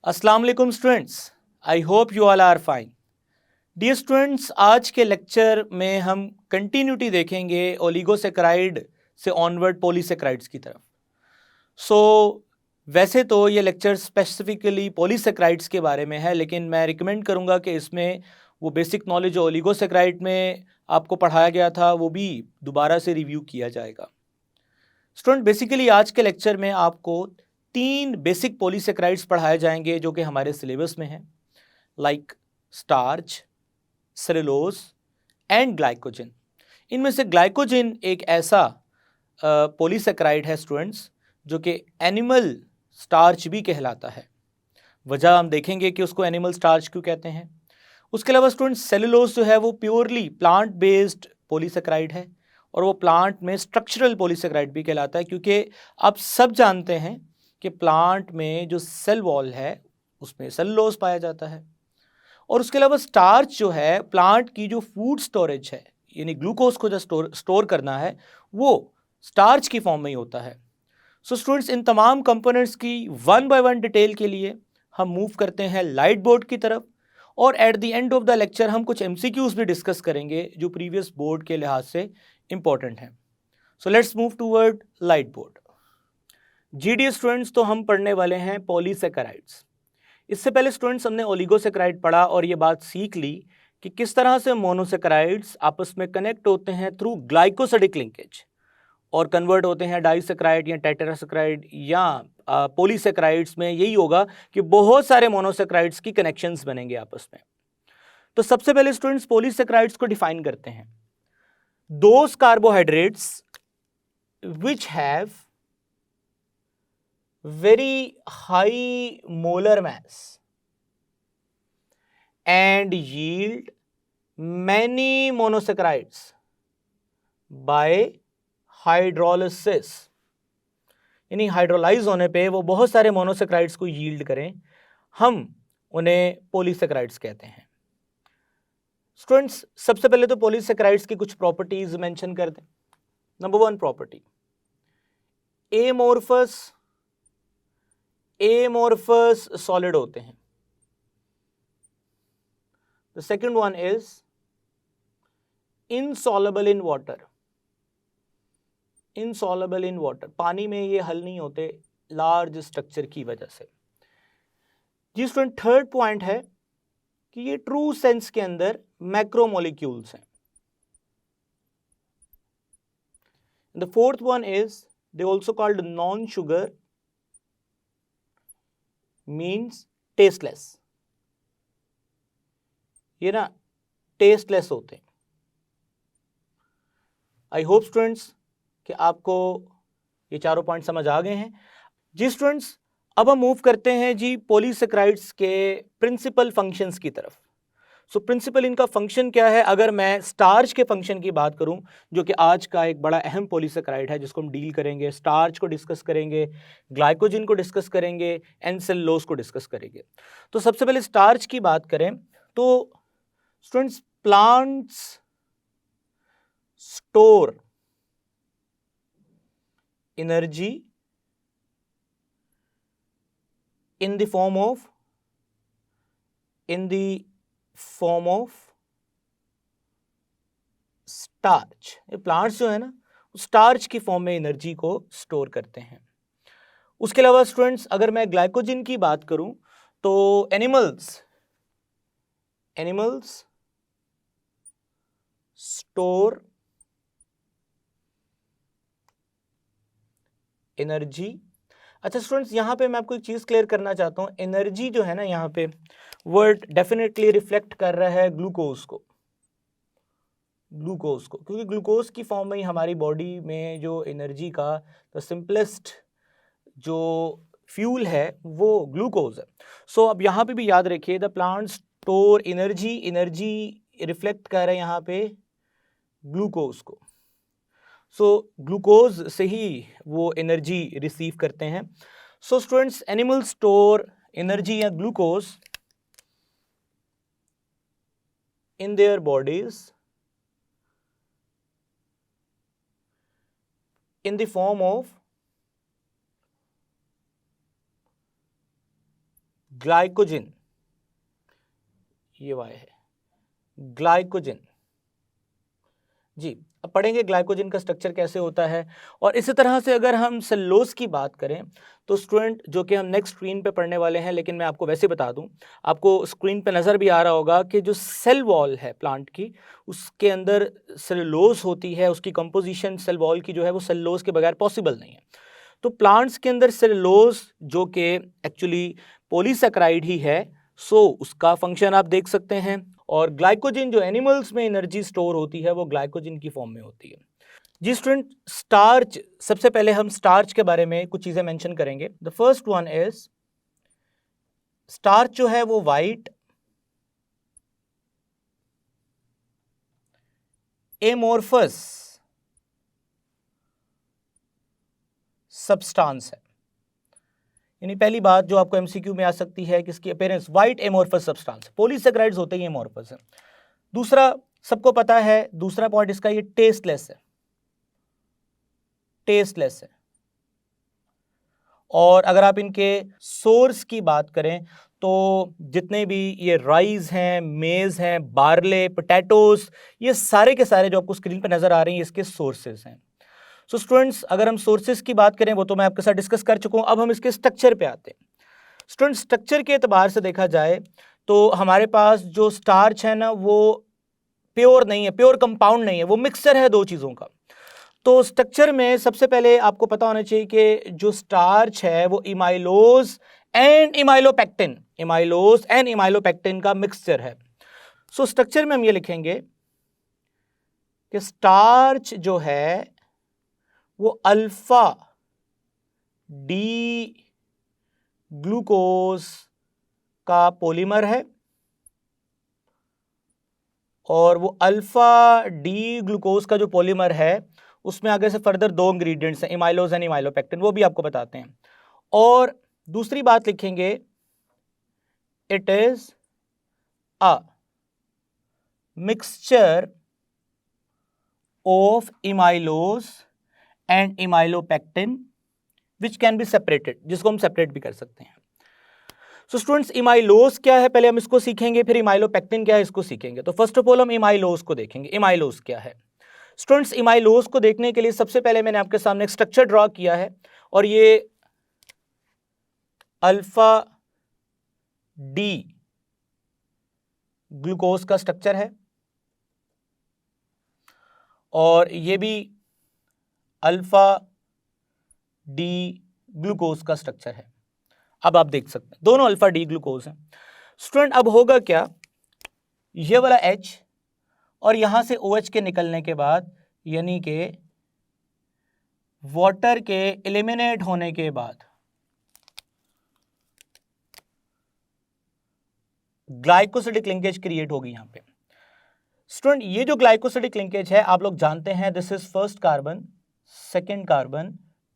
अस्सलाम वालेकुम students, I hope you all are fine. Dear students, आज के लेक्चर में हम कंटिन्यूटी देखेंगे ओलिगोसेकेराइड से ऑनवर्ड पॉलीसेकेराइड्स की तरफ। वैसे तो ये लेक्चर स्पेसिफिकली पॉलीसेकेराइड्स के बारे में है, लेकिन मैं रिकमेंड करूँगा कि इसमें वो बेसिक नॉलेज जो ओलिगोसेकेराइड में आपको पढ़ाया गया था वो भी दोबारा से रिव्यू किया जाएगा। स्टूडेंट, बेसिकली आज के लेक्चर में आपको 3 बेसिक पॉलीसेकेराइड्स पढ़ाए जाएंगे जो कि हमारे सिलेबस में हैं, like starch, cellulose and glycogen. इनमें से ग्लाइकोजन एक ऐसा पॉलीसेकेराइड है स्टूडेंट्स जो कि एनिमल स्टार्च भी कहलाता है। वजह हम देखेंगे कि उसको एनिमल स्टार्च क्यों कहते हैं। उसके अलावा स्टूडेंट्स, सेलुलोज जो है वो प्योरली प्लांट बेस्ड पॉलीसेकेराइड है और वो प्लांट में स्ट्रक्चरल पॉलीसेकेराइड भी कहलाता है, क्योंकि आप सब जानते हैं कि प्लांट में जो सेल वॉल है उसमें सेलुलोज पाया जाता है। और उसके अलावा स्टार्च जो है प्लांट की जो फूड स्टोरेज है, यानी ग्लूकोज को जो स्टोर करना है वो स्टार्च की फॉर्म में ही होता है। सो स्टूडेंट्स, इन तमाम कंपोनेंट्स की वन बाय वन डिटेल के लिए हम मूव करते हैं लाइट बोर्ड की तरफ, और at the end of the lecture हम कुछ एमसीक्यूज भी डिस्कस करेंगे जो प्रीवियस बोर्ड के लिहाज से इंपॉर्टेंट हैं। So let's move toward light board. GD students, तो हम पढ़ने वाले हैं पॉलीसेकेराइड्स। इससे पहले स्टूडेंट्स हमने ओलिगोसेकेराइड पढ़ा और ये बात सीख ली कि किस तरह से मोनोसेकेराइड्स आपस में कनेक्ट होते हैं थ्रू ग्लाइकोसिडिक लिंकेज और कन्वर्ट होते हैं डाइसेकेराइड या टेट्रासेकेराइड या पॉलीसेकेराइड्स में। यही होगा कि बहुत सारे मोनोसेकेराइड्स की कनेक्शंस बनेंगे आपस में। तो सबसे पहले स्टूडेंट्स पॉलीसेकेराइड्स को डिफाइन करते हैं। Those carbohydrates which have very high molar mass and yield many monosaccharides by hydrolysis, यानी हाइड्रोलाइज होने पे वो बहुत सारे मोनोसेक्राइड्स को यील्ड करें, हम उन्हें पॉलीसेक्राइड्स कहते हैं। स्टूडेंट्स, सबसे पहले तो पॉलीसेक्राइड्स की कुछ प्रॉपर्टीज मेंशन कर दें। नंबर 1 प्रॉपर्टी, एमोर्फस सॉलिड होते हैं। The second one is insoluble in water. Insoluble in water, पानी में ये हल नहीं होते लार्ज स्ट्रक्चर की वजह से। जी स्टूडेंट, थर्ड पॉइंट है कि ये ट्रू सेंस के अंदर मैक्रोमोलिक्यूल्स हैं। The fourth one is they also called non sugar, means tasteless. ये ना टेस्टलेस होते हैं। आई होप स्टूडेंट्स कि आपको ये चारों पॉइंट समझ आ गए हैं। जी स्टूडेंट्स, अब हम मूव करते हैं जी पॉलीसेकेराइड्स के प्रिंसिपल फंक्शंस की तरफ। प्रिंसिपल इनका फंक्शन क्या है? अगर मैं स्टार्च के फंक्शन की बात करूं, जो कि आज का एक बड़ा अहम पॉलीसेकेराइड है जिसको हम डील करेंगे, स्टार्च को डिस्कस करेंगे, ग्लाइकोजन को डिस्कस करेंगे एंड सेलुलोज को डिस्कस करेंगे। तो सबसे पहले स्टार्च की बात करें तो students, plants store energy in the form of starch. Plants जो है ना, स्टार्च की फॉर्म में एनर्जी को स्टोर करते हैं। उसके अलावा स्टूडेंट्स, अगर मैं ग्लाइकोजन की बात करूं तो एनिमल्स स्टोर एनर्जी। अच्छा स्टूडेंट्स, यहां पे मैं आपको एक चीज क्लियर करना चाहता हूं। एनर्जी जो है ना, यहां पे वर्ड डेफिनेटली रिफ्लेक्ट कर रहा है ग्लूकोज को, क्योंकि ग्लूकोज की फॉर्म में ही हमारी बॉडी में जो एनर्जी का द सिंपलेस्ट जो फ्यूल है वो ग्लूकोज है। अब यहाँ पे भी याद रखिए, the plant store energy reflect कर रहा है यहाँ पे ग्लूकोज को। ग्लूकोज से ही वो एनर्जी रिसीव करते हैं। स्टूडेंट्स, एनिमल स्टोर एनर्जी या glucose in their bodies in the form of glycogen, ये वाई है, ग्लाइकोजन। जी, अब पढ़ेंगे ग्लाइकोजन का स्ट्रक्चर कैसे होता है। और इसी तरह से अगर हम सेलुलोज की बात करें तो स्टूडेंट, जो कि हम नेक्स्ट स्क्रीन पे पढ़ने वाले हैं, लेकिन मैं आपको वैसे बता दूं, आपको स्क्रीन पे नज़र भी आ रहा होगा कि जो सेल वॉल है प्लांट की, उसके अंदर सेलुलोज होती है, उसकी कंपोजिशन सेल वॉल की जो है वो सेलुलोज के बगैर पॉसिबल नहीं है। तो प्लांट्स के अंदर सेलुलोज जो कि एक्चुअली पॉलीसेकेराइड ही है, सो उसका फंक्शन आप देख सकते हैं। और ग्लाइकोजन जो एनिमल्स में एनर्जी स्टोर होती है वो ग्लाइकोजन की फॉर्म में होती है। जी स्टूडेंट, स्टार्च, सबसे पहले हम स्टार्च के बारे में कुछ चीजें मेंशन करेंगे। The first one is, starch जो है वो वाइट एमोर्फस सब्सटेंस है। यानी पहली बात जो आपको एमसीक्यू में आ सकती है कि इसकी appearance white amorphous substance, polysaccharides होते ही एमोर्फस है। दूसरा, सबको पता है, दूसरा पॉइंट इसका, ये टेस्टलेस है, टेस्टलेस है। और अगर आप इनके सोर्स की बात करें तो जितने भी ये राइस हैं, मेज हैं, बार्ले, पोटैटोज, ये सारे के सारे जो आपको स्क्रीन पर नजर आ रही हैं इसके सोर्सेज हैं। सो स्टूडेंट्स, अगर हम सोर्सेज की बात करें वो तो मैं आपके साथ डिस्कस कर चुका हूं। अब हम इसके स्ट्रक्चर पे आते हैं। स्टूडेंट, स्ट्रक्चर के एतबार से देखा जाए तो हमारे पास जो स्टार्च है ना वो प्योर नहीं है, प्योर कंपाउंड नहीं है, वो मिक्सचर है दो चीज़ों का। तो स्ट्रक्चर में सबसे पहले आपको पता होना चाहिए कि जो स्टार्च है वो इमाइलोज एंड इमाइलोपेक्टिन, इमाइलोज एंड इमाइलोपेक्टिन का मिक्सचर है। सो स्ट्रक्चर में हम ये लिखेंगे कि स्टार्च जो है वो अल्फा डी ग्लूकोज का पॉलीमर है, और वो अल्फा डी ग्लूकोज का जो पॉलीमर है उसमें आगे से फर्दर दो इंग्रेडिएंट्स हैं, इमाइलोज एंड इमाइलोपेक्टिन, वो भी आपको बताते हैं। और दूसरी बात लिखेंगे, it is a mixture of amylose and amylopectin which can be separated, जिसको हम सेपरेट भी कर सकते हैं। सो स्टूडेंट्स, इमाइलोज क्या है पहले हम इसको सीखेंगे, फिर इमाइलोपेक्टिन क्या है इसको सीखेंगे। तो फर्स्ट ऑफ ऑल हम इमाइलोज को देखेंगे। इमाइलोज क्या है स्टूडेंट्स? इमाइलोज को देखने के लिए सबसे पहले मैंने आपके सामने एक स्ट्रक्चर ड्रॉ किया है, और ये अल्फा डी ग्लूकोज का स्ट्रक्चर है, और ये भी अल्फा डी ग्लूकोज का स्ट्रक्चर है। अब आप देख सकते हैं दोनों अल्फा डी ग्लूकोज हैं। स्टूडेंट, अब होगा क्या, ये वाला H और यहां से OH के निकलने के बाद, यानी कि वाटर के एलिमिनेट होने के बाद ग्लाइकोसिडिक लिंकेज क्रिएट होगी यहां पे। स्टूडेंट, ये जो ग्लाइकोसिडिक लिंकेज है आप लोग जानते हैं, this is first carbon, second carbon,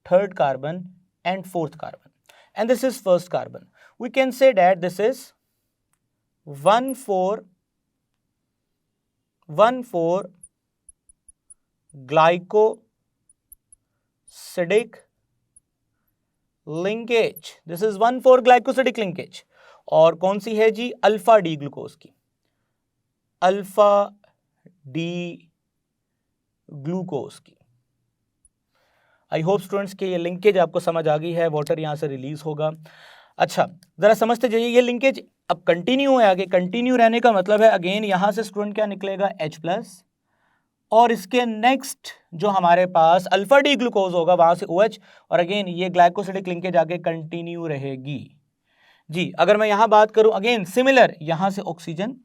third carbon and fourth carbon, and this is first carbon. We can say that this is 1,4 glycosidic linkage. This is 1,4 glycosidic linkage. और कौन सी है जी? अल्फा डी ग्लूकोज की, alpha D glucose की। I hope students के ये linkage आपको समझ आ गई है, वाटर यहाँ से रिलीज होगा। अच्छा, जरा समझते जाइए, ये लिंकेज अब कंटिन्यू है आगे। कंटिन्यू रहने का मतलब है अगेन यहाँ से स्टूडेंट क्या निकलेगा, H+, और इसके नेक्स्ट जो हमारे पास अल्फा डी ग्लूकोज होगा वहां से OH, और अगेन ये ग्लाइकोसिडिक लिंकेज आगे कंटिन्यू रहेगी। जी, अगर मैं यहां बात करूं अगेन सिमिलर, यहां से ऑक्सीजन,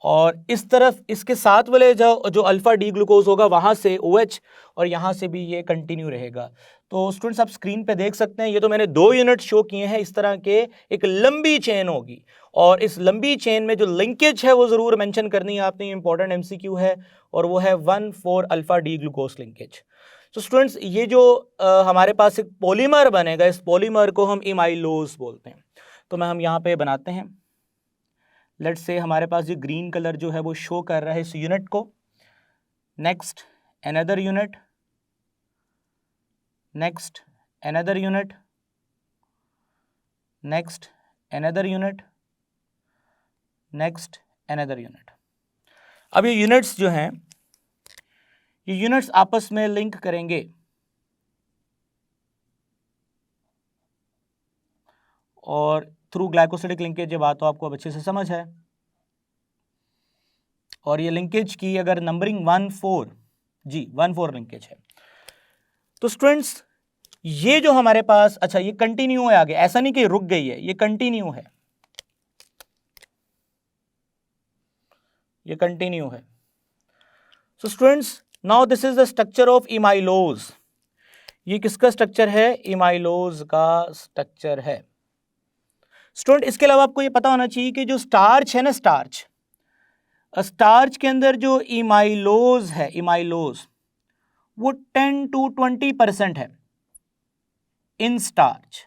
और इस तरफ इसके साथ वाले जो अल्फा डी ग्लूकोज होगा वहां से OH, और यहां से भी ये कंटिन्यू रहेगा। तो स्टूडेंट्स आप स्क्रीन पे देख सकते हैं, ये तो मैंने 2 यूनिट शो किए हैं, इस तरह के एक लंबी चेन होगी, और इस लंबी चेन में जो लिंकेज है वो जरूर मेंशन करनी है आपने, इंपॉर्टेंट MCQ है, और वो है 1,4 अल्फा डी ग्लूकोज लिंकेज। तो स्टूडेंट्स, ये जो हमारे पास एक पॉलीमर बनेगा, इस पॉलीमर को हम इमाइलोज बोलते हैं। तो हम यहाँ पे बनाते हैं, लेट्स से हमारे पास ये ग्रीन कलर जो है वो शो कर रहा है इस यूनिट को। Next another unit, next another unit, next another unit, next another unit. अब ये यूनिट्स जो हैं, ये यूनिट्स आपस में लिंक करेंगे और थ्रू ग्लाइकोसिडिक लिंकेज ये बात तो आपको अब अच्छे से समझ है। और ये लिंकेज की अगर नंबरिंग 1-4 जी 1-4 लिंकेज है। तो स्टूडेंट्स ये जो हमारे पास, अच्छा ये कंटिन्यू है आगे, ऐसा नहीं कि रुक गई है, ये कंटिन्यू है, ये कंटिन्यू है। So students now this is the structure of amylose. ये किसका स्ट्रक्चर है? इमाइलोज का स्ट्रक्चर है। स्टूडेंट इसके अलावा आपको ये पता होना चाहिए कि जो स्टार्च है ना, स्टार्च के अंदर जो इमाइलोज है, इमाइलोज वो 10 to 20% है इन स्टार्च।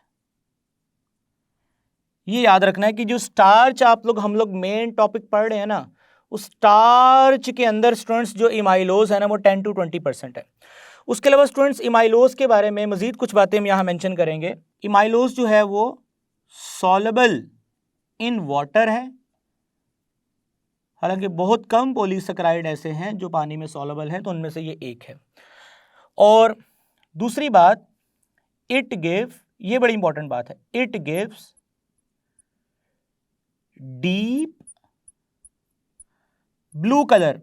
ये याद रखना है कि जो स्टार्च हम लोग मेन टॉपिक पढ़ रहे हैं ना, उस स्टार्च के अंदर स्टूडेंट्स जो इमाइलोज है ना वो 10 to 20% है। उसके अलावा स्टूडेंट्स इमाइलोज के बारे में मजीद कुछ बातें हम यहाँ मेंशन करेंगे। इमाइलोज जो है वो सॉल्युबल इन वाटर है, हालांकि बहुत कम पॉलीसेकेराइड ऐसे हैं जो पानी में सॉल्युबल है, तो उनमें से ये एक है। और दूसरी बात, इट गिव, ये बड़ी इंपॉर्टेंट बात है, it gives deep blue colour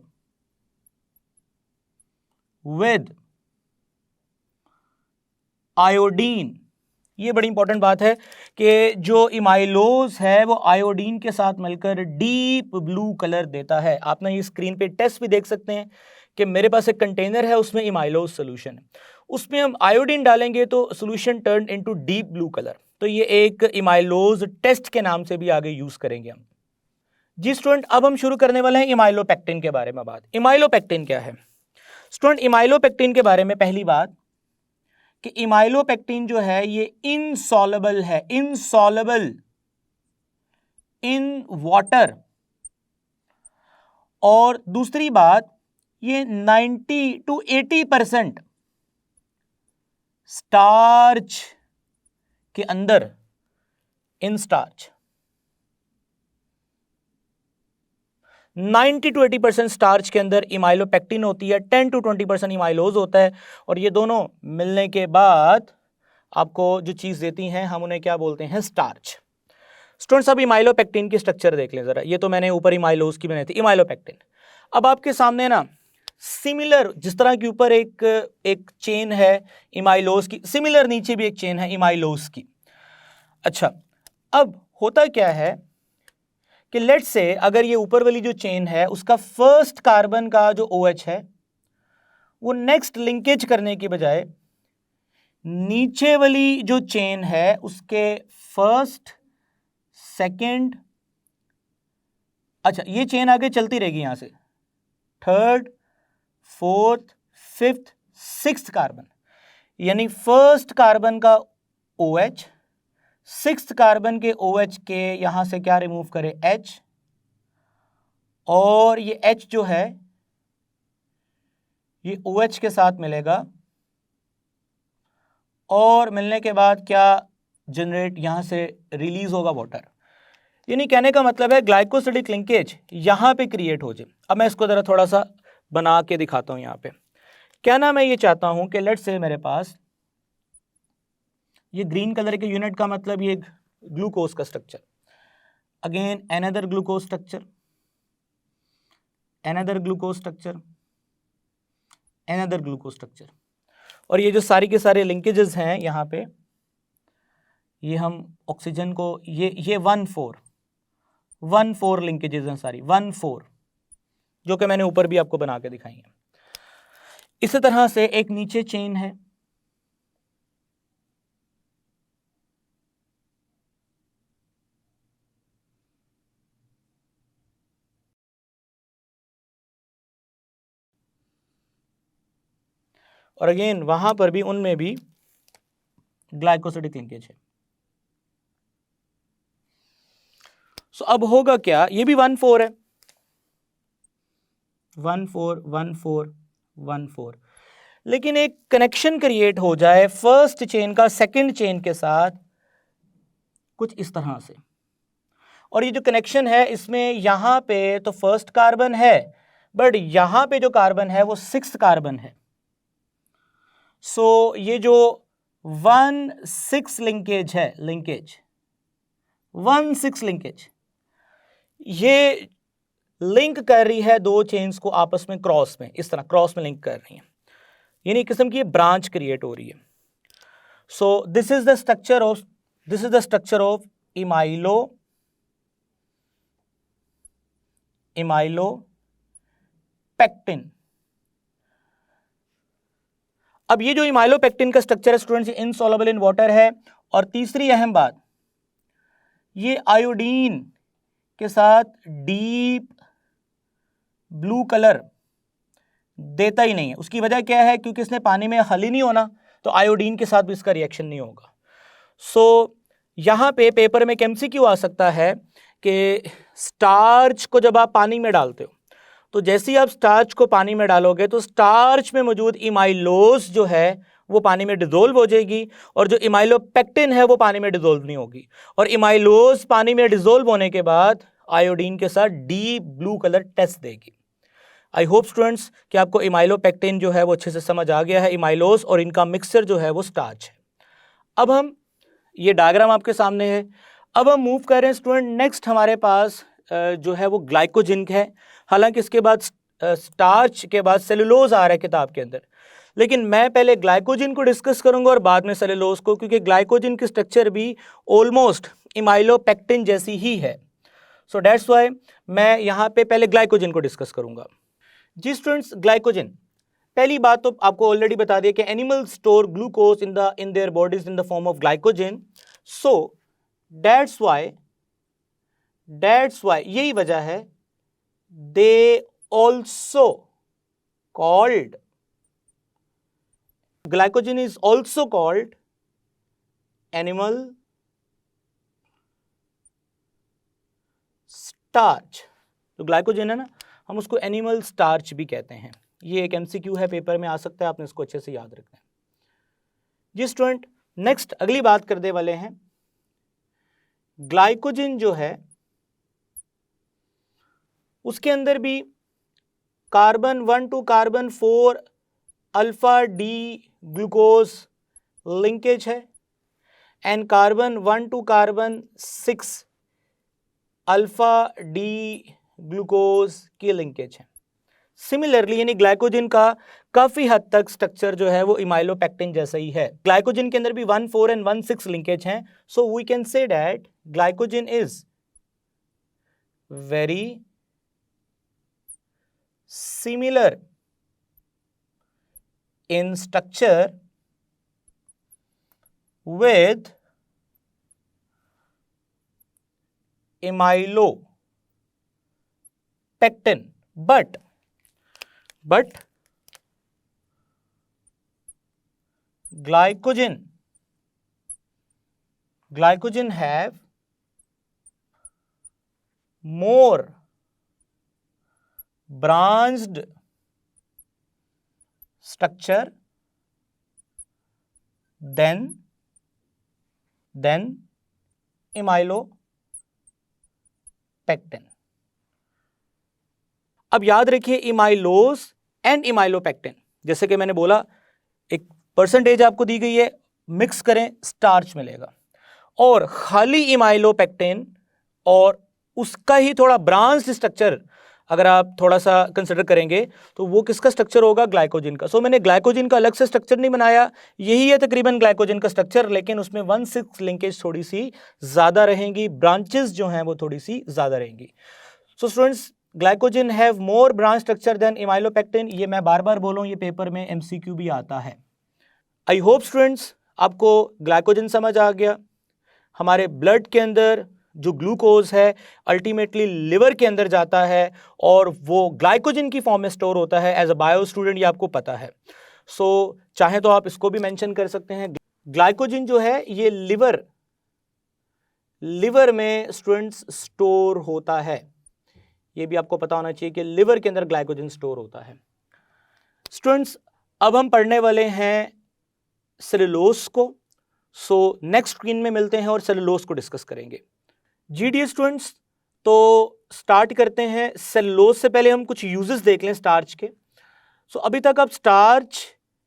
with iodine. ये बड़ी इंपॉर्टेंट बात है कि जो इमाइलोज है वो आयोडीन के साथ मिलकर डीप ब्लू कलर देता है। आप ना ये स्क्रीन पे टेस्ट भी देख सकते हैं कि मेरे पास एक कंटेनर है, उसमें इमाइलोज सोल्यूशन है, उसमें हम आयोडीन डालेंगे तो solution turn into deep blue colour. तो ये एक इमाइलोज टेस्ट के नाम से भी आगे यूज करेंगे हम। जी स्टूडेंट, अब हम शुरू करने वाले हैं इमाइलोपेक्टिन के बारे में बात। इमाइलोपेक्टिन क्या है स्टूडेंट? इमाइलोपेक्टिन के बारे में पहली बात कि इमाइलोपेक्टिन जो है ये इनसॉल्युबल है, इनसॉल्युबल इन वाटर। और दूसरी बात, ये 90 to 80% स्टार्च के अंदर, इन स्टार्च 90 to 80% स्टार्च के अंदर इमाइलोपेक्टिन होती है, 10 to 20% इमाइलोज होता है। और ये दोनों मिलने के बाद आपको जो चीज देती हैं हम उन्हें क्या बोलते हैं? स्टार्च। स्टूडेंट्स अब इमाइलोपेक्टिन की स्ट्रक्चर देख लें जरा। ये तो मैंने ऊपर इमाइलोज की बनाई थी, इमाइलोपेक्टिन। अब आपके सामने ना सिमिलर, जिस तरह के ऊपर एक चेन है इमाइलोज की, सिमिलर नीचे भी एक चेन है इमाइलोज की। अच्छा, अब होता क्या है कि लेट्स से अगर ये ऊपर वाली जो चेन है उसका फर्स्ट कार्बन का जो OH है वो नेक्स्ट लिंकेज करने की बजाय नीचे वाली जो चेन है उसके फर्स्ट, सेकंड, अच्छा ये चेन आगे चलती रहेगी यहां से, third, fourth, fifth, sixth carbon, यानी फर्स्ट कार्बन का OH, सिक्स्थ कार्बन के OH के यहां से क्या रिमूव करें? H, और ये H जो है ये OH के साथ मिलेगा और मिलने के बाद क्या जनरेट, यहां से रिलीज होगा वाटर। यानी कहने का मतलब है ग्लाइकोसिडिक लिंकेज यहां पे क्रिएट हो जाए। अब मैं इसको जरा थोड़ा सा बना के दिखाता हूं। यहां पे क्या ना, मैं ये चाहता हूं कि लेट्स से मेरे पास ये ग्रीन कलर के यूनिट का मतलब ये ग्लूकोज का structure, again another glucose structure, another glucose structure, another glucose structure, और ये जो सारी के सारे लिंकेजेस हैं यहाँ पे, ये हम ऑक्सीजन को ये 1-4 लिंकेजेस हैं सारी, 1-4, जो कि मैंने ऊपर भी आपको बना के दिखाई है। इसी तरह से एक नीचे चेन है, और अगेन वहां पर भी, उनमें भी ग्लाइकोसिडिक लिंकेज है। सो अब होगा क्या, ये भी 1-4 है, 1-4 1-4 1-4, लेकिन एक कनेक्शन क्रिएट हो जाए फर्स्ट चेन का सेकंड चेन के साथ कुछ इस तरह से। और ये जो कनेक्शन है इसमें यहाँ पे तो फर्स्ट कार्बन है, बट यहाँ पे जो कार्बन है वो 6th कार्बन है। सो ये जो 1,6 लिंकेज है, लिंकेज 1,6 लिंकेज, ये लिंक कर रही है दो चेन्स को आपस में क्रॉस में, इस तरह क्रॉस में लिंक कर रही है, यानी एक किस्म की ब्रांच क्रिएट हो रही है। So this is the structure of amylopectin. अब ये जो इमाइलोपेक्टिन का स्ट्रक्चर है स्टूडेंट्स, इनसॉल्युबल इन वाटर है। और तीसरी अहम बात, ये आयोडीन के साथ डीप ब्लू कलर देता ही नहीं है। उसकी वजह क्या है? क्योंकि इसने पानी में हल ही नहीं होना, तो आयोडीन के साथ भी इसका रिएक्शन नहीं होगा। सो यहाँ पे पेपर में एक एमसीक्यू आ सकता है कि स्टार्च को जब आप पानी में डालते हो, तो जैसे ही आप स्टार्च को पानी में डालोगे तो स्टार्च में मौजूद इमाइलोज जो है वो पानी में डिसोल्व हो जाएगी, और जो इमाइलोपेक्टिन है वो पानी में डिसोल्व नहीं होगी। और इमाइलोज पानी में डिसोल्व होने के बाद आयोडीन के साथ डीप ब्लू कलर टेस्ट देगी। आई होप स्टूडेंट्स कि आपको इमाइलोपेक्टिन जो है वो अच्छे से समझ आ गया है। इमाइलोज और इनका मिक्सचर जो है वो स्टार्च है। अब हम, ये डायग्राम आपके सामने है, अब हम मूव कर रहे हैं स्टूडेंट। नेक्स्ट हमारे पास जो है वो ग्लाइकोजिन है। हालांकि इसके बाद स्टार्च के बाद सेलुलोज आ रहा है किताब के अंदर, लेकिन मैं पहले ग्लाइकोजिन को डिस्कस करूंगा और बाद में सेलुलोज को, क्योंकि ग्लाइकोजिन की स्ट्रक्चर भी ऑलमोस्ट इमाइलोपेक्टिन जैसी ही है। सो दैट्स व्हाई मैं यहाँ पे पहले ग्लाइकोजिन को डिस्कस करूंगा। जी स्टूडेंट्स, ग्लाइकोजिन, पहली बात तो आपको ऑलरेडी बता दिया कि animal store glucose in their bodies in the form of glycogen. So that's why यही वजह है they also called, glycogen is also called animal starch. तो ग्लाइकोजिन है ना, हम उसको एनिमल स्टार्च भी कहते हैं। ये एक एमसीक्यू है, पेपर में आ सकता है, आपने इसको अच्छे से याद रखना है। जी स्टूडेंट, नेक्स्ट अगली बात करने वाले हैं। ग्लाइकोजिन जो है उसके अंदर भी carbon 1 to carbon 4 alpha D glucose linkage है, and carbon 1 to carbon 6 alpha D glucose की लिंकेज है। सिमिलरली यानी ग्लाइकोजिन का काफी हद तक स्ट्रक्चर जो है वो इमाइलोपेक्टिन जैसा ही है। ग्लाइकोजिन के अंदर भी 1, 4 एंड 1, 6 लिंकेज हैं। So we can say that glycogen is very similar in structure with imilopectin, but glycogen have more branched structure than imilopectin। अब याद रखिए इमाइलोज एंड इमाइलोपेक्टिन, जैसे कि मैंने बोला एक परसेंटेज आपको दी गई है, मिक्स करें स्टार्च मिलेगा। और खाली इमाइलोपेक्टिन और उसका ही थोड़ा ब्रांच स्ट्रक्चर अगर आप थोड़ा सा कंसिडर करेंगे तो वो किसका स्ट्रक्चर होगा? ग्लाइकोजिन का। सो मैंने ग्लाइकोजिन का अलग से स्ट्रक्चर नहीं बनाया, यही है तकरीबन ग्लाइकोजिन का स्ट्रक्चर, लेकिन उसमें 1,6 लिंकेज थोड़ी सी ज्यादा रहेंगी, ब्रांचेस जो हैं वो थोड़ी सी ज्यादा रहेंगी। So students, glycogen have more branch structure than amylopectin. ये मैं बार बार बोलूं, ये पेपर में एमसीक्यू भी आता है। आई होप स्टूडेंट्स आपको ग्लाइकोजिन समझ आ गया। हमारे ब्लड के अंदर जो ग्लूकोज है अल्टीमेटली लिवर के अंदर जाता है और वो ग्लाइकोजिन की फॉर्म में स्टोर होता है। एज अ बायो स्टूडेंट ये आपको पता है। सो चाहे तो आप इसको भी मेंशन कर सकते हैं। ग्लाइकोजिन जो है ये लिवर में स्टूडेंट्स स्टोर होता है। ये भी आपको पता होना चाहिए कि लिवर के अंदर ग्लाइकोजिन स्टोर होता है। स्टूडेंट्स, अब हम पढ़ने वाले हैं सेलुलोज को। सो नेक्स्ट स्क्रीन में मिलते हैं और सेलुलोज को डिस्कस करेंगे। जी डियर स्टूडेंट्स, तो स्टार्ट करते हैं सेलुलोज से। पहले हम कुछ यूजेस देख लें स्टार्च के। सो अभी तक आप स्टार्च,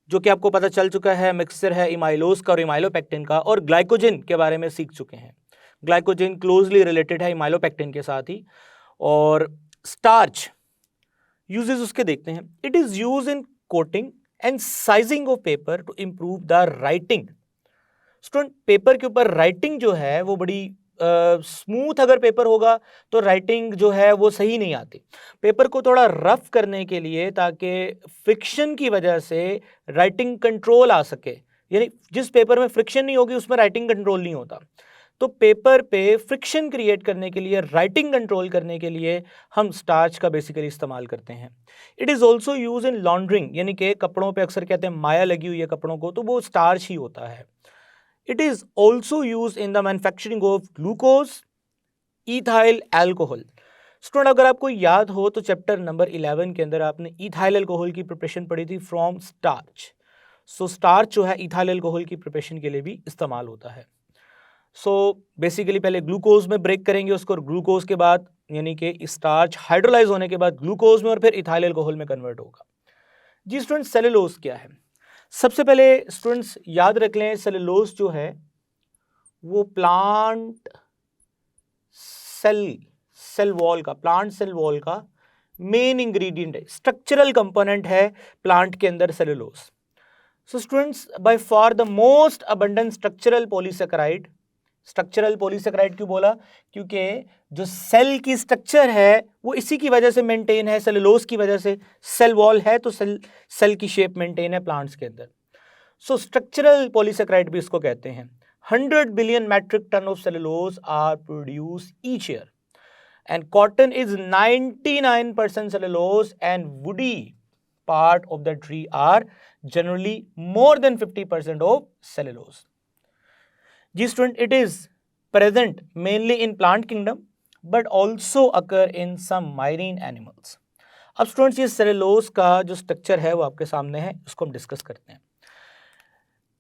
जो कि आपको पता चल चुका है, मिक्सचर है इमाइलोज का और इमाइलोपेक्टिन का, और ग्लाइकोजन के बारे में सीख चुके हैं। ग्लाइकोजन क्लोजली रिलेटेड है इमाइलोपेक्टिन के साथ ही। और स्टार्च यूजेस उसके देखते हैं। It is use in coating and sizing of paper two improve the writing. Student, paper के ऊपर राइटिंग जो है वो बड़ी स्मूथ अगर पेपर होगा तो राइटिंग जो है वो सही नहीं आती। पेपर को थोड़ा रफ करने के लिए, ताकि फ्रिक्शन की वजह से राइटिंग कंट्रोल आ सके, यानी जिस पेपर में फ्रिक्शन नहीं होगी उसमें राइटिंग कंट्रोल नहीं होता। तो पेपर पे फ्रिक्शन क्रिएट करने के लिए, राइटिंग कंट्रोल करने के लिए हम स्टार्च का बेसिकली इस्तेमाल करते हैं। It is also use in laundering, यानी कि कपड़ों पे अक्सर कहते हैं माया लगी हुई है कपड़ों को, तो वो स्टार्च ही होता है। It is also used in the manufacturing of glucose, ethyl alcohol. Student, अगर आपको याद हो तो चैप्टर नंबर 11 के अंदर आपने इथाइल अल्कोहल की प्रिपरेशन पढ़ी थी फ्रॉम स्टार्च। सो स्टार्च जो है इथाइल अल्कोहल की प्रिपरेशन के लिए भी इस्तेमाल होता है। सो बेसिकली पहले ग्लूकोज में ब्रेक करेंगे उसको, और ग्लूकोज के बाद यानी कि स्टार्च हाइड्रोलाइज होने के बाद ग्लूकोज में और फिर इथाइल अल्कोहल में कन्वर्ट होगा। जी स्टूडेंट, सेलुलोज क्या है? सबसे पहले स्टूडेंट्स याद रख लें, सेलुलोज जो है वो प्लांट सेल वॉल का, प्लांट सेल वॉल का मेन इंग्रेडिएंट है, स्ट्रक्चरल कंपोनेंट है प्लांट के अंदर cellulose. So students, by far the most abundant structural polysaccharide. Structural polysaccharide क्यों बोला? क्योंकि जो सेल की स्ट्रक्चर है वो इसी की वजह से मेंटेन है, सेलुलोज की वजह से। सेल वॉल है तो सेल की शेप मेंटेन है प्लांट्स के अंदर। सो स्ट्रक्चरल पॉलीसेकेराइड भी इसको कहते हैं। 100 billion metric ton of cellulose are produced each year, and cotton is 99% cellulose, and woody part of the tree are generally more than 50% of cellulose. G student, it is present mainly in plant kingdom but also occur in some marine animals. अब students, ये cellulose का जो structure है वो आपके सामने है, उसको हम डिस्कस करते हैं।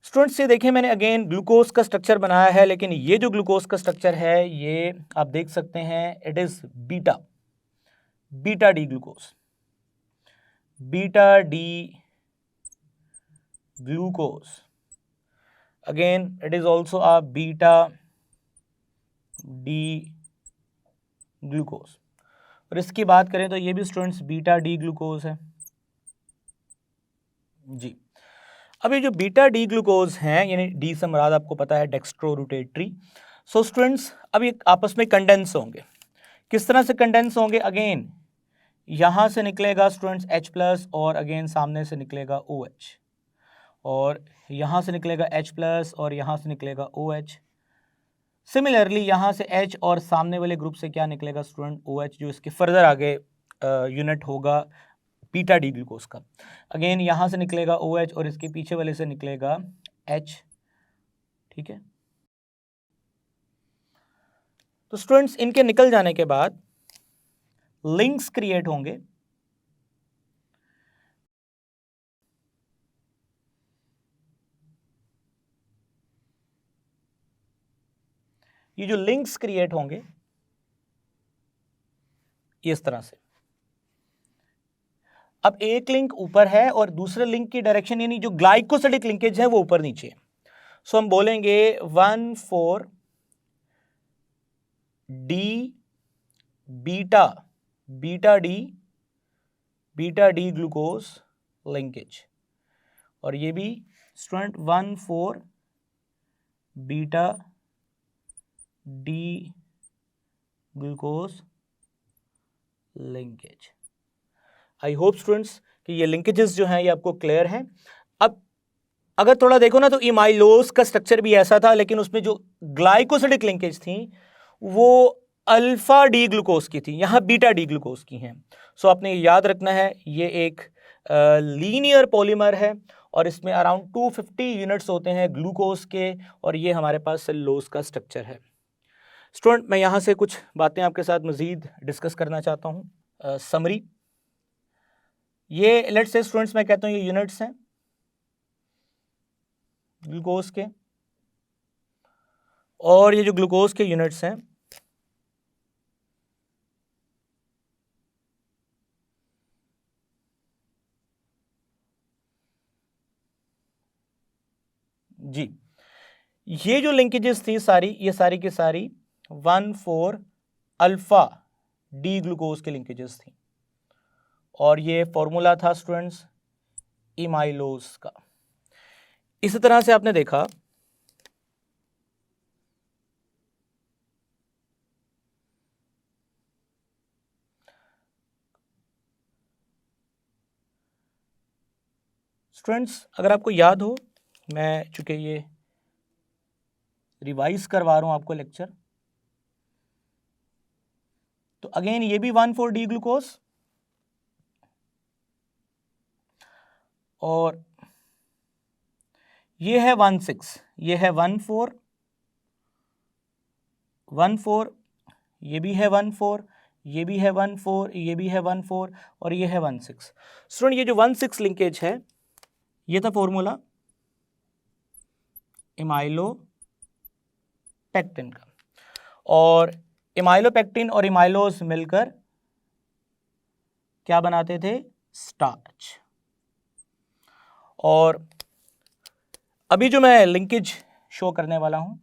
स्टूडेंट्स, ये देखिए मैंने अगेन ग्लूकोज का स्ट्रक्चर बनाया है, लेकिन ये जो ग्लूकोज का स्ट्रक्चर है ये आप देख सकते हैं, it is beta D glucose, beta D glucose. Again it is also a beta D glucose. और इसकी बात करें तो ये भी स्टूडेंट्स बीटा डी ग्लूकोज है जी। अब ये जो बीटा डी ग्लूकोज हैं, यानी डी से मुराद आपको पता है डेक्स्ट्रो रोटेटरी। सो स्टूडेंट्स, अब ये आपस में कंडेंस होंगे। किस तरह से कंडेंस होंगे? अगेन यहाँ से निकलेगा स्टूडेंट्स H प्लस, और अगेन सामने से निकलेगा OH, और यहाँ से निकलेगा H प्लस, और यहाँ से निकलेगा OH। सिमिलरली यहाँ से H और सामने वाले ग्रुप से क्या निकलेगा स्टूडेंट? OH, जो इसके फर्दर आगे यूनिट होगा बीटा डी ग्लूकोज का। अगेन यहाँ से निकलेगा OH और इसके पीछे वाले से निकलेगा H। ठीक है, तो स्टूडेंट्स इनके निकल जाने के बाद लिंक्स क्रिएट होंगे। ये जो लिंक्स क्रिएट होंगे ये इस तरह से। अब एक लिंक ऊपर है और दूसरे लिंक की डायरेक्शन, यानी जो ग्लाइकोसिडिक लिंकेज है वो ऊपर नीचे है। सो हम बोलेंगे 1,4 D beta D glucose linkage, और ये भी student 1,4 beta D glucose linkage. I hope students कि ये लिंकेजेस जो हैं ये आपको क्लियर हैं। अब अगर थोड़ा देखो ना तो इमाइलोज का स्ट्रक्चर भी ऐसा था, लेकिन उसमें जो ग्लाइकोसिडिक लिंकेज थी वो अल्फा डी ग्लूकोज की थी, यहाँ बीटा डी ग्लूकोज की हैं। सो आपने याद रखना है, ये एक लीनियर पॉलीमर है और इसमें अराउंड 250 यूनिट्स होते हैं ग्लूकोज के, और ये हमारे पास सेलुलोज का स्ट्रक्चर है। स्टूडेंट, मैं यहाँ से कुछ बातें आपके साथ मज़ीद डिस्कस करना चाहता हूँ। समरी, ये लेट्स से स्टूडेंट्स मैं कहता हूँ ये यूनिट्स हैं ग्लूकोज के, और ये जो ग्लूकोज के यूनिट्स हैं जी, ये जो लिंकेजेस थी सारी, ये सारी की सारी 1,4 अल्फा डी ग्लूकोज के लिंकेजेस थी और ये फॉर्मूला था स्टूडेंट्स इमाइलोज का। इसी तरह से आपने देखा स्टूडेंट्स, अगर आपको याद हो, मैं चूंकि ये रिवाइज करवा रहा हूं आपको लेक्चर, तो अगेन ये भी 1,4 डी ग्लूकोज और ये है 1,6, ये है 1,4, 1,4, ये भी है 1,4, ये भी है 1,4, ये भी है 1,4 और ये है 1,6। स्टूडेंट, ये जो 1,6 लिंकेज है, ये था फॉर्मूला इमाइलोपेक्टिन का, और इमाइलोपेक्टिन और इमाइलोज मिलकर क्या बनाते थे? स्टार्च। और अभी जो मैं लिंकेज शो करने वाला हूं,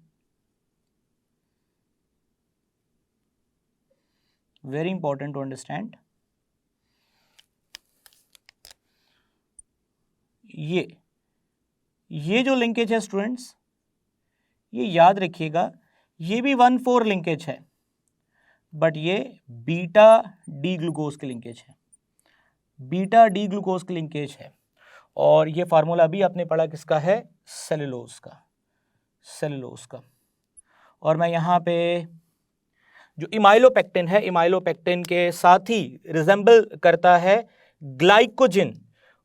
वेरी इंपॉर्टेंट टू अंडरस्टैंड, ये जो लिंकेज है स्टूडेंट्स, ये याद रखिएगा, ये भी 1,4 लिंकेज है, बट ये बीटा डी ग्लूकोज की लिंकेज है, बीटा डी ग्लूकोज की लिंकेज है। और ये फार्मूला भी आपने पढ़ा किसका है? सेलुलोज का, सेलुलोज का। और मैं यहाँ पे जो इमाइलोपेक्टिन है, इमाइलोपेक्टिन के साथ ही रिजेंबल करता है ग्लाइकोजिन,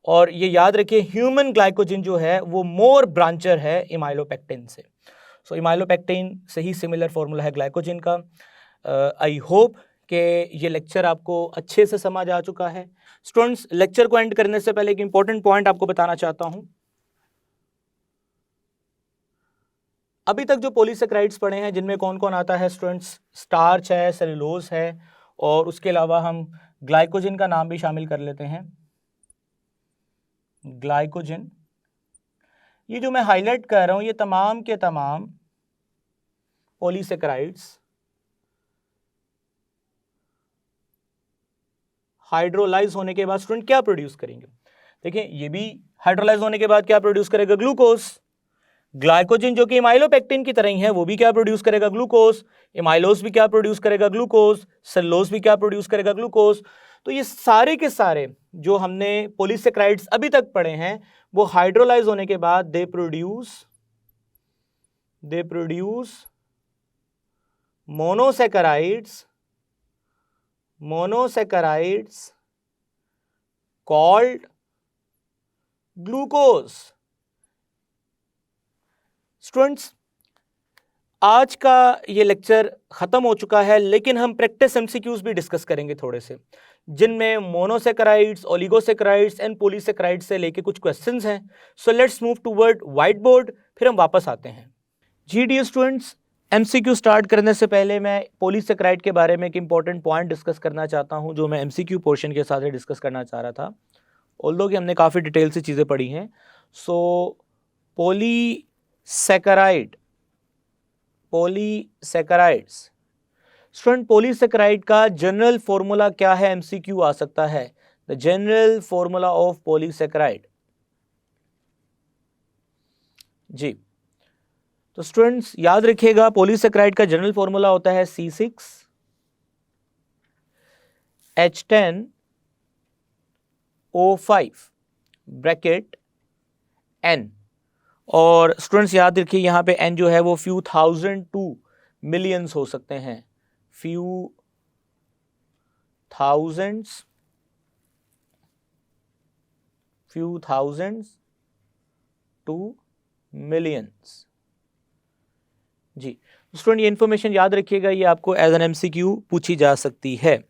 और ये याद रखिए ह्यूमन ग्लाइकोजिन जो है वो मोर ब्रांचर है इमाइलोपेक्टिन से। सो इमाइलोपेक्टिन से ही सिमिलर फॉर्मूला है ग्लाइकोजिन का। आई होप कि ये लेक्चर आपको अच्छे से समझ आ चुका है। स्टूडेंट्स, लेक्चर को एंड करने से पहले एक इंपॉर्टेंट पॉइंट आपको बताना चाहता हूं। अभी तक जो पॉलीसेकेराइड्स पढ़े हैं, जिनमें कौन कौन आता है स्टूडेंट्स? स्टार्च है, सेलुलोज है, और उसके अलावा हम ग्लाइकोजिन का नाम भी शामिल कर लेते हैं, ग्लाइकोजिन। ये जो मैं हाईलाइट कर रहा हूं, ये तमाम के तमाम पॉलीसेकेराइड्स हाइड्रोलाइज होने के बाद स्टूडेंट क्या प्रोड्यूस करेंगे? देखिए, ये भी हाइड्रोलाइज होने के बाद क्या प्रोड्यूस करेगा? ग्लूकोज। ग्लाइकोजिन जो कि इमाइलोपेक्टिन की तरह ही है, वो भी क्या प्रोड्यूस करेगा? ग्लूकोज। इमाइलोज भी क्या प्रोड्यूस करेगा? ग्लूकोज। सेलुलोज भी क्या प्रोड्यूस करेगा? ग्लूकोज। तो ये सारे के सारे जो हमने पॉलीसेकेराइड्स अभी तक पढ़े हैं, वो हाइड्रोलाइज होने के बाद they produce monosaccharides called glucose. Students, आज का ये लेक्चर खत्म हो चुका है, लेकिन हम प्रैक्टिस एमसीक्यूज भी डिस्कस करेंगे थोड़े से, जिनमें मोनोसेकेराइड्स, ओलिगोसेकेराइड्स एंड पॉलीसेकेराइड्स से लेके कुछ क्वेश्चंस हैं। So let's move toward white board, फिर हम वापस आते हैं। जी डियर स्टूडेंट्स, एमसीक्यू स्टार्ट करने से पहले मैं पॉलीसेकेराइड के बारे में एक इंपॉर्टेंट पॉइंट डिस्कस करना चाहता हूं, जो मैं एमसीक्यू पोर्शन के साथ डिस्कस करना चाह रहा था, ऑल्दो कि हमने काफ़ी डिटेल से चीज़ें पढ़ी हैं। सो पॉलीसेकेराइड्स स्टूडेंट, पॉलीसेकेराइड का जनरल फॉर्मूला क्या है? एमसीक्यू आ सकता है, the general formula of polysaccharide. जी, तो स्टूडेंट्स याद रखिएगा, पॉलीसेकेराइड का जनरल फॉर्मूला होता है C6H10O5 ब्रैकेट N। और स्टूडेंट्स याद रखिए, यहां पे N जो है वो फ्यू थाउजेंड टू मिलियंस हो सकते हैं, फ्यू थाउजेंड्स टू मिलियंस। जी स्टूडेंट, ये इन्फॉर्मेशन याद रखिएगा, ये आपको एज एन एमसीक्यू पूछी जा सकती है।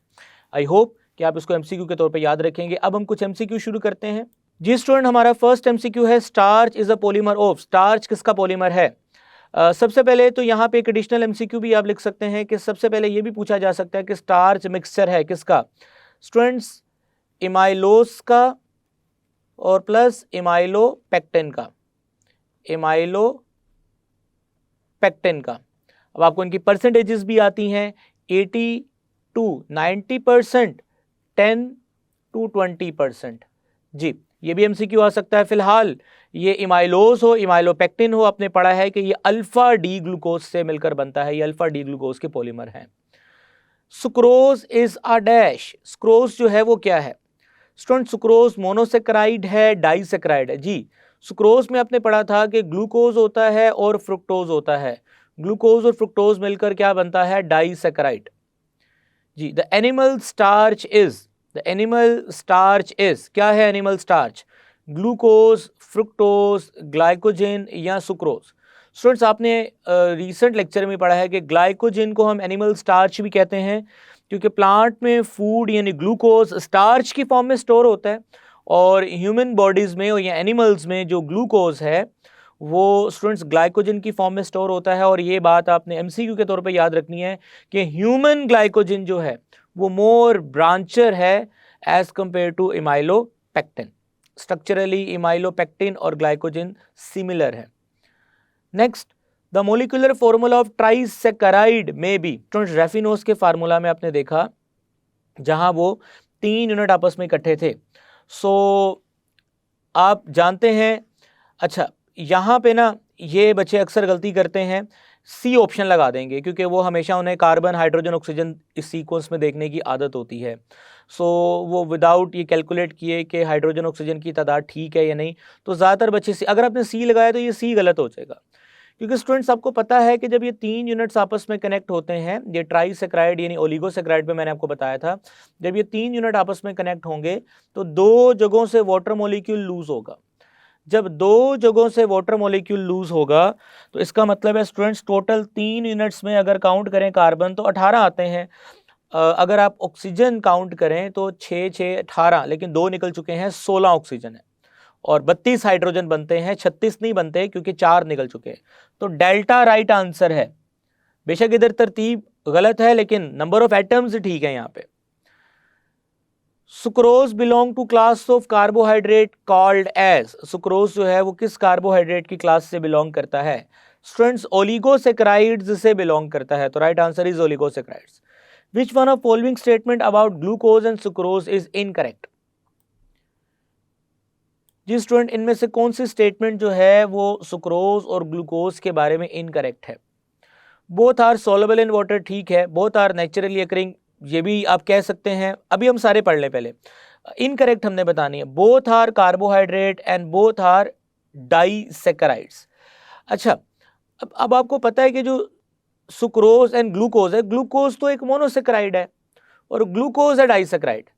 आई होप कि आप इसको एमसीक्यू के तौर पे याद रखेंगे। अब हम कुछ एमसीक्यू शुरू करते हैं। जी स्टूडेंट, हमारा फर्स्ट एमसीक्यू है starch is a polymer of. Starch किसका पॉलीमर है? सबसे पहले तो यहाँ पे एक एडिशनल एमसीक्यू भी आप लिख सकते हैं कि सबसे पहले ये भी पूछा जा सकता है कि स्टार्च मिक्सचर है किसका? स्टूडेंट्स, इमाइलोज का और प्लस इमाइलोपेक्टिन का। इमाइलोपेक्टिन का। अब आपको इनकी परसेंटेजेस भी आती हैं, 80 to 90%, 10 to 20%। जी, ये भी एमसीक्यू आ सकता है। फिलहाल ये इमाइलोज हो, इमाइलोपेक्टिन हो, आपने पढ़ा है कि ये अल्फा डी ग्लूकोज से मिलकर बनता है, ये अल्फा डी ग्लूकोज के पॉलीमर हैं। Sucrose is a dash, sucrose जो है वो क्या है स्टूडेंट? सुक्रोज मोनोसेक्राइड है, डाइसेक्राइड है? जी, सुक्रोज में आपने पढ़ा था कि ग्लूकोज होता है और फ्रुक्टोज होता है, ग्लूकोज और फ्रुक्टोज मिलकर क्या बनता है? डाइसेक्राइड। जी, द एनिमल स्टार्च इज क्या है? Animal starch glucose, fructose, glycogen या सुक्रोज? स्टूडेंट्स, आपने रीसेंट लेक्चर में पढ़ा है कि ग्लाइकोजन को हम एनिमल स्टार्च भी कहते हैं, क्योंकि प्लांट में फूड यानी ग्लूकोज स्टार्च की फॉर्म में स्टोर होता है, और ह्यूमन बॉडीज में या एनिमल्स में जो ग्लूकोज है वो स्टूडेंट्स ग्लाइकोजन की फॉर्म में स्टोर होता है। और ये बात आपने एमसीक्यू के तौर पे याद रखनी है कि ह्यूमन ग्लाइकोजन जो है वो मोर ब्रांचर है as compared to amylopectin. Structurally amylopectin और ग्लाइकोजन सिमिलर है। Next, the molecular formula of trisaccharide में भी स्टूडेंट्स रेफिनोज के फार्मूला में आपने देखा जहां वो 3 यूनिट आपस में इकट्ठे थे। सो आप जानते हैं, अच्छा यहाँ पे ना ये बच्चे अक्सर गलती करते हैं, सी ऑप्शन लगा देंगे, क्योंकि वो हमेशा उन्हें कार्बन, हाइड्रोजन, ऑक्सीजन इस सीक्वेंस में देखने की आदत होती है। सो वो विदाउट ये कैलकुलेट किए कि हाइड्रोजन ऑक्सीजन की तादाद ठीक है या नहीं, तो ज़्यादातर बच्चे सी, अगर आपने सी लगाया तो ये सी गलत हो जाएगा, क्योंकि स्टूडेंट्स आपको पता है कि जब ये 3 यूनिट्स आपस में कनेक्ट होते हैं, ये ट्राइसेक्राइड यानी ओलिगोसेक्राइड में मैंने आपको बताया था, जब ये 3 यूनिट आपस में कनेक्ट होंगे तो 2 जगहों से वाटर मॉलिक्यूल लूज होगा। जब 2 जगहों से वाटर मॉलिक्यूल लूज होगा तो इसका मतलब है स्टूडेंट्स टोटल 3 यूनिट्स में अगर काउंट करें कार्बन तो 18 आते हैं। अगर आप ऑक्सीजन काउंट करें तो 6 6 18, लेकिन 2 निकल चुके हैं, 16 ऑक्सीजन है, और 32 हाइड्रोजन बनते हैं, 36 नहीं बनते क्योंकि 4 निकल चुके हैं। तो डेल्टा राइट आंसर है। बेशक इधर तरतीब गलत है लेकिन नंबर ऑफ एटम्स ठीक है यहाँ पे। Sucrose belong to class of carbohydrate called as, sucrose जो है वो किस कार्बोहाइड्रेट की क्लास से बिलोंग करता है? स्टूडेंट्स ओलिगोसेक्राइड्स से बिलोंग करता है, तो right answer is oligosaccharides. Which one of following statement about glucose and sucrose is incorrect? जी स्टूडेंट, इनमें से कौन सी स्टेटमेंट जो है वो सुक्रोज और ग्लूकोज के बारे में इनकरेक्ट है? Both are soluble in water, ठीक है। बोथ आर नेचुरली अकरिंग, ये भी आप कह सकते हैं। अभी हम सारे पढ़ लें, पहले इनकरेक्ट हमने बतानी है। Both are carbohydrate and both are disaccharides. अच्छा, अब आपको पता है कि जो सुक्रोज एंड ग्लूकोज है, ग्लूकोज तो एक मोनोसेक्राइड है और ग्लूकोज है डाइसेक्राइड।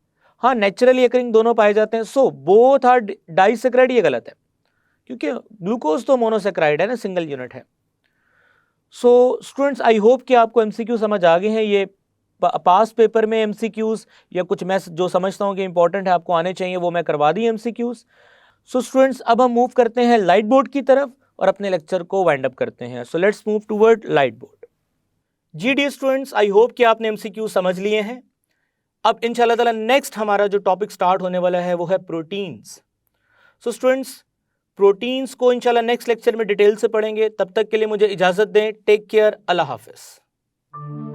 हाँ, नेचुरली अकरिंग दोनों पाए जाते हैं। सो बोथ आर डाइसेक्राइड, ये गलत है, क्योंकि ग्लूकोज तो मोनोसेक्राइड है ना, सिंगल यूनिट है। सो स्टूडेंट्स, आई होप कि आपको एमसीक्यू समझ आ गए हैं। ये पास पेपर में एमसीक्यूज या कुछ मैं जो समझता हूँ कि इंपॉर्टेंट है आपको आने चाहिए वो मैं करवा दी एमसीक्यूज। सो स्टूडेंट्स, अब हम मूव करते हैं लाइट बोर्ड की तरफ और अपने लेक्चर को वाइंड अप करते हैं। So let's move toward light board. जी डियर स्टूडेंट्स, आई होप कि आपने एमसीक्यू समझ लिए हैं। अब इंशाल्लाह ताला नेक्स्ट हमारा जो टॉपिक स्टार्ट होने वाला है वो है प्रोटीन्स। सो स्टूडेंट्स, प्रोटीन्स को इंशाल्लाह नेक्स्ट लेक्चर में डिटेल से पढ़ेंगे। तब तक के लिए मुझे इजाजत दें। टेक केयर, अल्लाह हाफिज।